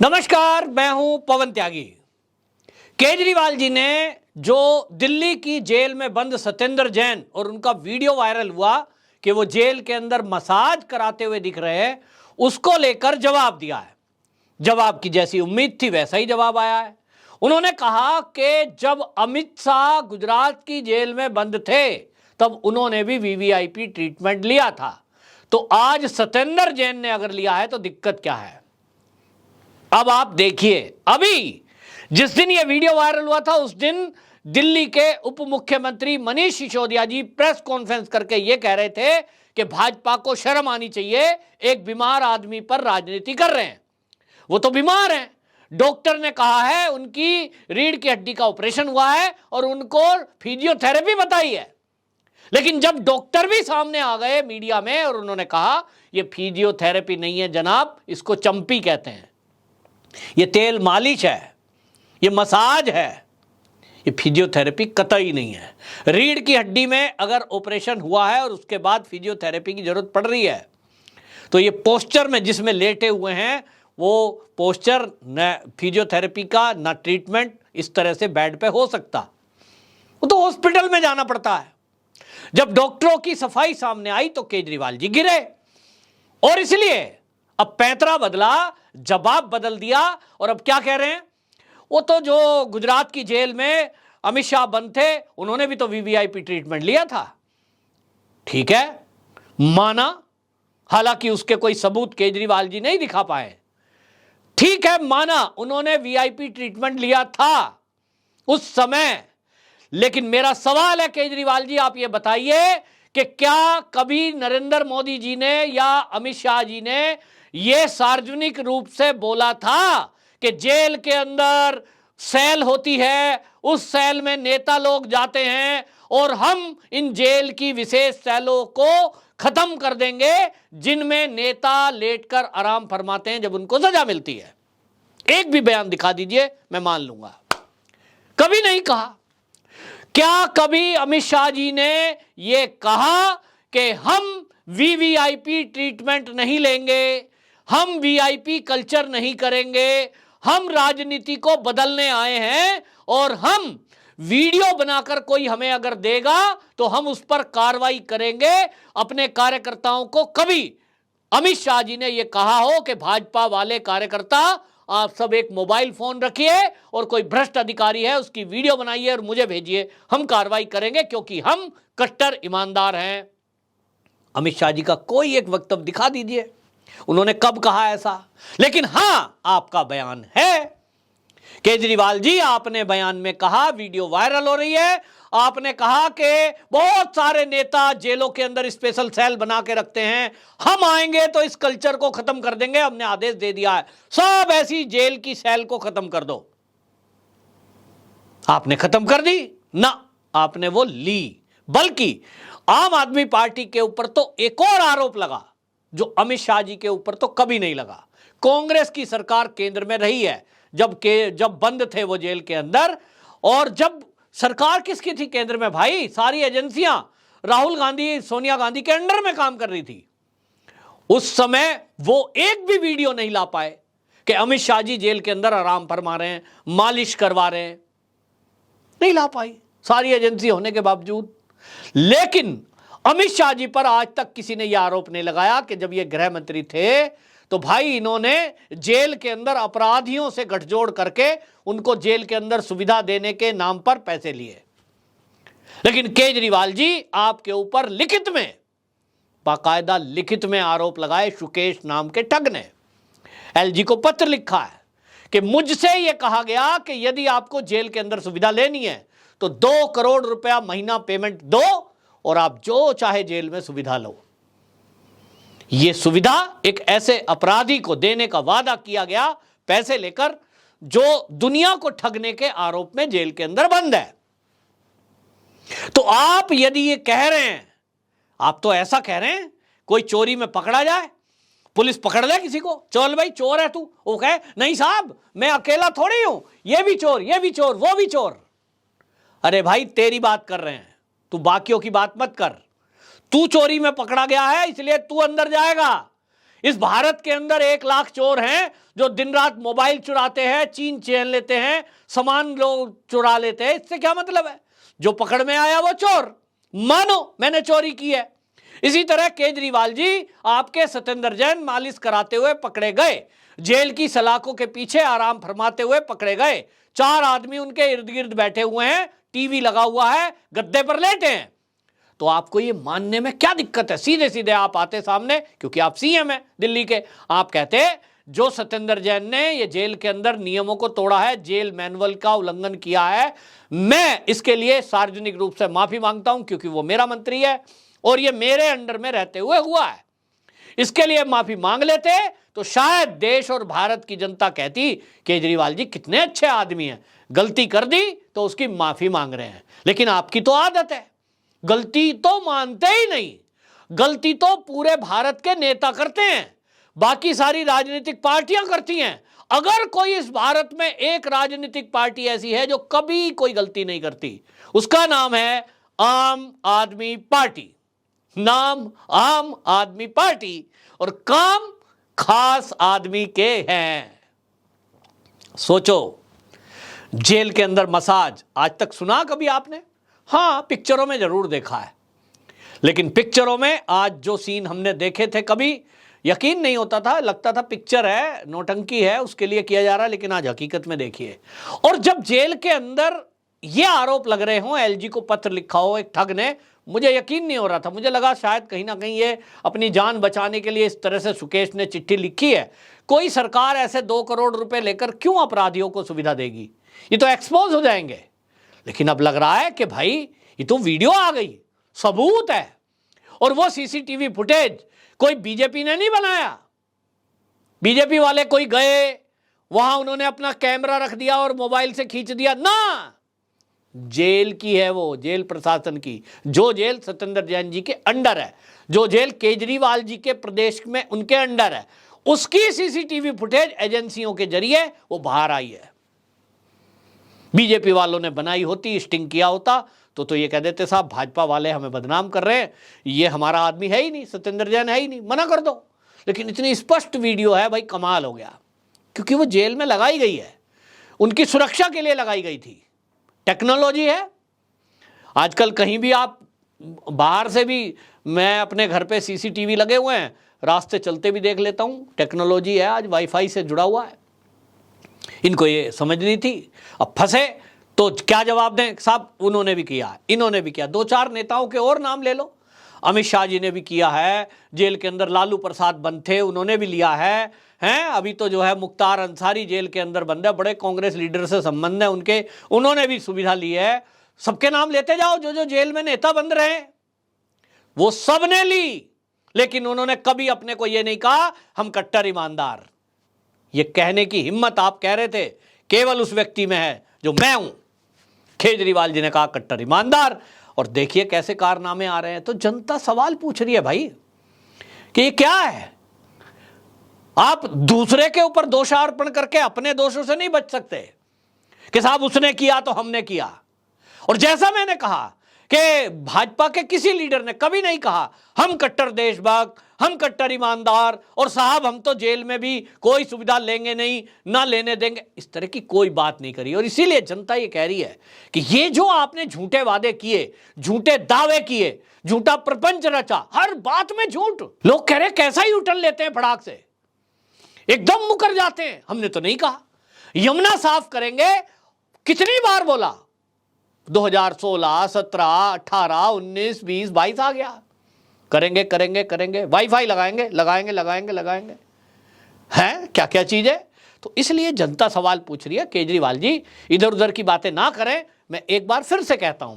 नमस्कार, मैं हूं पवन त्यागी। केजरीवाल जी ने जो दिल्ली की जेल में बंद सत्येंद्र जैन और उनका वीडियो वायरल हुआ कि वो जेल के अंदर मसाज कराते हुए दिख रहे हैं, उसको लेकर जवाब दिया है। जवाब की जैसी उम्मीद थी वैसा ही जवाब आया है। उन्होंने कहा कि जब अमित शाह गुजरात की जेल में बंद थे तब उन्होंने भी वीवीआईपी ट्रीटमेंट लिया था, तो आज सत्येंद्र जैन ने अगर लिया है तो दिक्कत क्या है। अब आप देखिए, अभी जिस दिन यह वीडियो वायरल हुआ था उस दिन दिल्ली के उप मुख्यमंत्री मनीष सिसोदिया जी प्रेस कॉन्फ्रेंस करके यह कह रहे थे कि भाजपा को शर्म आनी चाहिए, एक बीमार आदमी पर राजनीति कर रहे हैं। वो तो बीमार हैं, डॉक्टर ने कहा है उनकी रीढ़ की हड्डी का ऑपरेशन हुआ है और उनको फिजियोथेरेपी बताई है। लेकिन जब डॉक्टर भी सामने आ गए मीडिया में और उन्होंने कहा यह फिजियोथेरेपी नहीं है जनाब, इसको चंपी कहते हैं, ये तेल मालिश है, ये मसाज है, ये फिजियोथेरेपी कतई नहीं है। रीढ़ की हड्डी में अगर ऑपरेशन हुआ है और उसके बाद फिजियोथेरेपी की जरूरत पड़ रही है तो ये पोस्चर में जिसमें लेटे हुए हैं वो पोस्चर न फिजियोथेरेपी का ना ट्रीटमेंट इस तरह से बेड पे हो सकता, वो तो हॉस्पिटल में जाना पड़ता है। जब डॉक्टरों की सफाई सामने आई तो केजरीवाल जी गिरे और इसलिए अब पैंतरा बदला, जवाब बदल दिया और अब क्या कह रहे हैं, वो तो जो गुजरात की जेल में अमित शाह बंद थे उन्होंने भी तो वीवीआईपी ट्रीटमेंट लिया था। ठीक है, माना, हालांकि उसके कोई सबूत केजरीवाल जी नहीं दिखा पाए। ठीक है, माना उन्होंने वीआईपी ट्रीटमेंट लिया था उस समय, लेकिन मेरा सवाल है केजरीवाल जी, आप ये बताइए कि क्या कभी नरेंद्र मोदी जी ने या अमित शाह जी ने यह सार्वजनिक रूप से बोला था कि जेल के अंदर सेल होती है, उस सेल में नेता लोग जाते हैं और हम इन जेल की विशेष सेलों को खत्म कर देंगे जिनमें नेता लेटकर आराम फरमाते हैं जब उनको सजा मिलती है। एक भी बयान दिखा दीजिए, मैं मान लूंगा। कभी नहीं कहा। क्या कभी अमित शाह जी ने यह कहा कि हम वीवीआईपी ट्रीटमेंट नहीं लेंगे, हम वीआईपी कल्चर नहीं करेंगे, हम राजनीति को बदलने आए हैं और हम वीडियो बनाकर कोई हमें अगर देगा तो हम उस पर कार्रवाई करेंगे अपने कार्यकर्ताओं को कभी अमित शाह जी ने यह कहा हो कि भाजपा वाले कार्यकर्ता आप सब एक मोबाइल फोन रखिए और कोई भ्रष्ट अधिकारी है उसकी वीडियो बनाइए और मुझे भेजिए, हम कार्रवाई करेंगे क्योंकि हम कट्टर ईमानदार हैं। अमित शाह जी का कोई एक वक्तव्य दिखा दीजिए, उन्होंने कब कहा ऐसा। लेकिन हां, आपका बयान है केजरीवाल जी, आपने बयान में कहा, वीडियो वायरल हो रही है, आपने कहा कि बहुत सारे नेता जेलों के अंदर स्पेशल सेल बना के रखते हैं, हम आएंगे तो इस कल्चर को खत्म कर देंगे, हमने आदेश दे दिया है सब ऐसी जेल की सेल को खत्म कर दो। आपने खत्म कर दी ना, आपने वो ली, बल्कि आम आदमी पार्टी के ऊपर तो एक और आरोप लगा जो अमित शाह जी के ऊपर तो कभी नहीं लगा। कांग्रेस की सरकार केंद्र में रही है जब बंद थे वो जेल के अंदर, और जब सरकार किसकी थी केंद्र में भाई, सारी एजेंसियां राहुल गांधी सोनिया गांधी के अंडर में काम कर रही थी। उस समय वो एक भी वीडियो नहीं ला पाए कि अमित शाह जी जेल के अंदर आराम फरमा रहे हैं, मालिश करवा रहे हैं, नहीं ला पाई सारी एजेंसी होने के बावजूद। लेकिन अमित शाह जी पर आज तक किसी ने यह आरोप नहीं लगाया कि जब ये गृह मंत्री थे तो भाई इन्होंने जेल के अंदर अपराधियों से गठजोड़ करके उनको जेल के अंदर सुविधा देने के नाम पर पैसे लिए। लेकिन केजरीवाल जी आपके ऊपर लिखित में, बाकायदा लिखित में आरोप लगाए। शुकेश नाम के ठग ने एलजी को पत्र लिखा है कि मुझसे यह कहा गया कि यदि आपको जेल के अंदर सुविधा लेनी है तो 2 करोड़ रुपया महीना पेमेंट दो और आप जो चाहे जेल में सुविधा लो। यह सुविधा एक ऐसे अपराधी को देने का वादा किया गया पैसे लेकर जो दुनिया को ठगने के आरोप में जेल के अंदर बंद है। तो आप यदि ये कह रहे हैं, आप तो ऐसा कह रहे हैं कोई चोरी में पकड़ा जाए, पुलिस पकड़ ले किसी को, चल भाई चोर है तू, वो कहे नहीं साहब मैं अकेला थोड़ी हूं, ये भी चोर, ये भी चोर, वो भी चोर। अरे भाई तेरी बात कर रहे हैं, तू बाकियों की बात मत कर। तू चोरी में पकड़ा गया है इसलिए तू अंदर जाएगा, इस भारत के अंदर 1 लाख चोर हैं जो दिन रात मोबाइल चुराते हैं, चीन चैन लेते हैं, सामान लोग चुरा लेते हैं। इससे क्या मतलब है? जो पकड़ में आया वो चोर, मानो मैंने चोरी की है। इसी तरह केजरीवाल जी आपके सत्येंद्र जैन मालिश कराते हुए पकड़े गए, जेल की सलाखों के पीछे आराम फरमाते हुए पकड़े गए। 4 आदमी उनके इर्द गिर्द बैठे हुए हैं, टीवी लगा हुआ है, गद्दे पर लेटे हैं। तो आपको ये मानने में क्या दिक्कत है? सीधे सीधे आप आते सामने, क्योंकि आप सीएम हैं दिल्ली के, आप कहते जो सत्येंद्र जैन ने ये जेल के अंदर नियमों को तोड़ा है, जेल मैनुअल का उल्लंघन किया है, मैं इसके लिए सार्वजनिक रूप से माफी मांगता हूं, क्योंकि वो मेरा मंत्री है और ये मेरे अंडर में रहते हुए हुआ है। इसके लिए माफी मांग लेते तो शायद देश और भारत की जनता कहती केजरीवाल जी कितने अच्छे आदमी हैं, गलती कर दी तो उसकी माफी मांग रहे हैं। लेकिन आपकी तो आदत है, गलती तो मानते ही नहीं, गलती तो पूरे भारत के नेता करते हैं, बाकी सारी राजनीतिक पार्टियां करती हैं। अगर कोई इस भारत में एक राजनीतिक पार्टी ऐसी है जो कभी कोई गलती नहीं करती, उसका नाम है आम आदमी पार्टी। नाम आम आदमी पार्टी और काम खास आदमी के हैं। सोचो, जेल के अंदर मसाज आज तक सुना कभी आपने? हाँ, पिक्चरों में जरूर देखा है, लेकिन पिक्चरों में आज जो सीन हमने देखे थे कभी यकीन नहीं होता था, लगता था पिक्चर है, नौटंकी है, उसके लिए किया जा रहा है। लेकिन आज हकीकत में देखिए, और जब जेल के अंदर ये आरोप लग रहे हों, एलजी को पत्र लिखा हो एक ठग ने, मुझे यकीन नहीं हो रहा था। मुझे लगा शायद कहीं ना कहीं ये अपनी जान बचाने के लिए इस तरह से सुकेश ने चिट्ठी लिखी है। कोई सरकार ऐसे 2 करोड़ रुपए लेकर क्यों अपराधियों को सुविधा देगी? ये तो एक्सपोज हो जाएंगे। लेकिन अब लग रहा है कि भाई ये तो वीडियो आ गई, सबूत है, और वो सीसीटीवी फुटेज कोई बीजेपी ने नहीं बनाया। बीजेपी वाले कोई गए वहां, उन्होंने अपना कैमरा रख दिया और मोबाइल से खींच दिया ना, जेल की है वो, जेल प्रशासन की। जो जेल सत्येंद्र जैन जी के अंडर है, जो जेल केजरीवाल जी के प्रदेश में उनके अंडर है, उसकी सीसीटीवी फुटेज एजेंसियों के जरिए वो बाहर आई है। बीजेपी वालों ने बनाई होती, स्टिंग किया होता तो ये कह देते साहब भाजपा वाले हमें बदनाम कर रहे हैं, ये हमारा आदमी है ही नहीं, सत्येंद्र जैन है ही नहीं, मना कर दो। लेकिन इतनी स्पष्ट वीडियो है भाई, कमाल हो गया, क्योंकि वो जेल में लगाई गई है, उनकी सुरक्षा के लिए लगाई गई थी। टेक्नोलॉजी है आजकल, कहीं भी आप बाहर से भी, मैं अपने घर पे सीसीटीवी लगे हुए हैं, रास्ते चलते भी देख लेता हूं, टेक्नोलॉजी है, आज वाईफाई से जुड़ा हुआ है। इनको ये समझ नहीं थी, अब फंसे तो क्या जवाब दें? साहब उन्होंने भी किया, इन्होंने भी किया। 2-4 नेताओं के और नाम ले लो, अमित शाह जी ने भी किया है, जेल के अंदर लालू प्रसाद बंद थे, उन्होंने भी लिया है, हैं अभी तो जो है मुख्तार अंसारी जेल के अंदर बंद है, बड़े कांग्रेस लीडर से संबंध है उनके, उन्होंने भी सुविधा ली है। सबके नाम लेते जाओ, जो जो जेल में नेता बंद रहे वो सब ने ली, लेकिन उन्होंने कभी अपने को ये नहीं कहा हम कट्टर ईमानदार। ये कहने की हिम्मत आप कह रहे थे केवल उस व्यक्ति में है जो मैं हूं। केजरीवाल जी ने कहा कट्टर ईमानदार, और देखिए कैसे कारनामे आ रहे हैं। तो जनता सवाल पूछ रही है भाई कि ये क्या है? आप दूसरे के ऊपर दोषारोपण करके अपने दोषों से नहीं बच सकते कि साहब उसने किया तो हमने किया। और जैसा मैंने कहा कि भाजपा के किसी लीडर ने कभी नहीं कहा हम कट्टर देशभक्त, हम कट्टर ईमानदार, और साहब हम तो जेल में भी कोई सुविधा लेंगे नहीं, ना लेने देंगे, इस तरह की कोई बात नहीं करी। और इसीलिए जनता ये कह रही है कि ये जो आपने झूठे वादे किए, झूठे दावे किए, झूठा प्रपंच रचा, हर बात में झूठ, लोग कह रहे कैसा ही उठन लेते हैं, फटाक से एकदम मुकर जाते हैं। हमने तो नहीं कहा यमुना साफ करेंगे, कितनी बार बोला, 2016, 17, 18, 19, 20, 22 आ गया, करेंगे करेंगे करेंगे, वाईफाई लगाएंगे लगाएंगे लगाएंगे लगाएंगे, हैं क्या क्या चीज है। तो इसलिए जनता सवाल पूछ रही है, केजरीवाल जी इधर उधर की बातें ना करें। मैं एक बार फिर से कहता हूं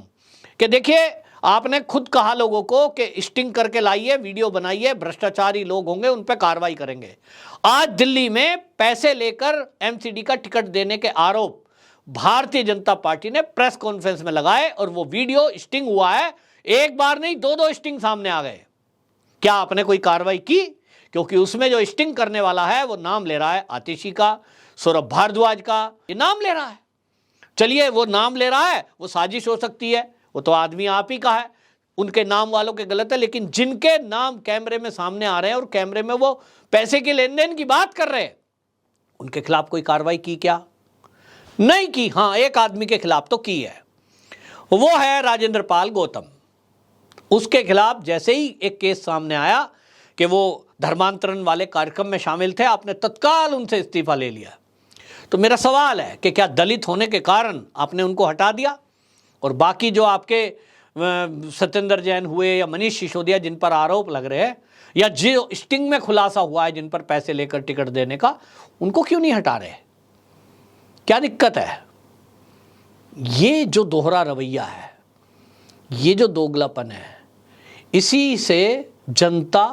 कि देखिए, आपने खुद कहा लोगों को कि स्टिंग करके लाइए, वीडियो बनाइए, भ्रष्टाचारी लोग होंगे उन पर कार्रवाई करेंगे। आज दिल्ली में पैसे लेकर एमसीडी का टिकट देने के आरोप भारतीय जनता पार्टी ने प्रेस कॉन्फ्रेंस में लगाए, और वो वीडियो स्टिंग हुआ है, एक बार नहीं 2-2 स्टिंग सामने आ गए। क्या आपने कोई कार्रवाई की? क्योंकि उसमें जो स्टिंग करने वाला है वो नाम ले रहा है आतिशी का, सौरभ भारद्वाज का, ये नाम ले रहा है। चलिए वो नाम ले रहा है, वो साजिश हो सकती है, वो तो आदमी आप ही का है, उनके नाम वालों के गलत है, लेकिन जिनके नाम कैमरे में सामने आ रहे हैं और कैमरे में वो पैसे के लेन देन की बात कर रहे हैं, उनके खिलाफ कोई कार्रवाई की क्या? नहीं की। हाँ, एक आदमी के खिलाफ तो की है, वो है राजेंद्र पाल गौतम। उसके खिलाफ जैसे ही एक केस सामने आया कि वो धर्मांतरण वाले कार्यक्रम में शामिल थे, आपने तत्काल उनसे इस्तीफा ले लिया। तो मेरा सवाल है कि क्या दलित होने के कारण आपने उनको हटा दिया, और बाकी जो आपके सत्येंद्र जैन हुए या मनीष सिसोदिया जिन पर आरोप लग रहे हैं, या जो स्टिंग में खुलासा हुआ है जिन पर पैसे लेकर टिकट देने का, उनको क्यों नहीं हटा रहे? क्या दिक्कत है? ये जो दोहरा रवैया है, ये जो दोगलापन है, इसी से जनता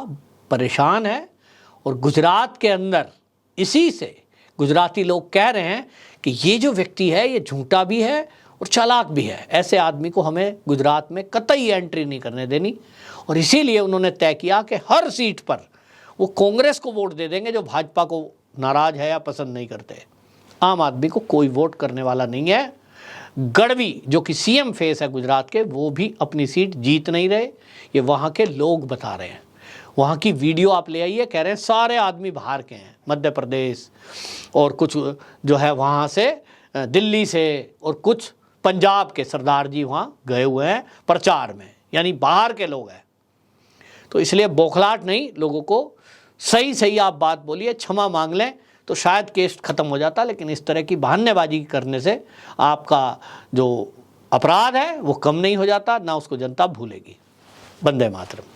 परेशान है। और गुजरात के अंदर इसी से गुजराती लोग कह रहे हैं कि ये जो व्यक्ति है ये झूठा भी है और चालाक भी है, ऐसे आदमी को हमें गुजरात में कतई एंट्री नहीं करने देनी। और इसीलिए उन्होंने तय किया कि हर सीट पर वो कांग्रेस को वोट दे देंगे जो भाजपा को नाराज है या पसंद नहीं करते। आम आदमी को कोई वोट करने वाला नहीं है। गढ़वी जो कि सीएम फेस है गुजरात के, वो भी अपनी सीट जीत नहीं रहे, ये वहाँ के लोग बता रहे हैं। वहाँ की वीडियो आप ले आइए, कह रहे हैं सारे आदमी बाहर के हैं, मध्य प्रदेश और कुछ जो है वहाँ से दिल्ली से, और कुछ पंजाब के सरदार जी वहाँ गए हुए हैं प्रचार में, यानी बाहर के लोग हैं। तो इसलिए बौखलाहट नहीं, लोगों को सही सही आप बात बोलिए, क्षमा मांग लें तो शायद केस ख़त्म हो जाता। लेकिन इस तरह की बहानेबाजी करने से आपका जो अपराध है वो कम नहीं हो जाता, ना उसको जनता भूलेगी। वंदे मातरम।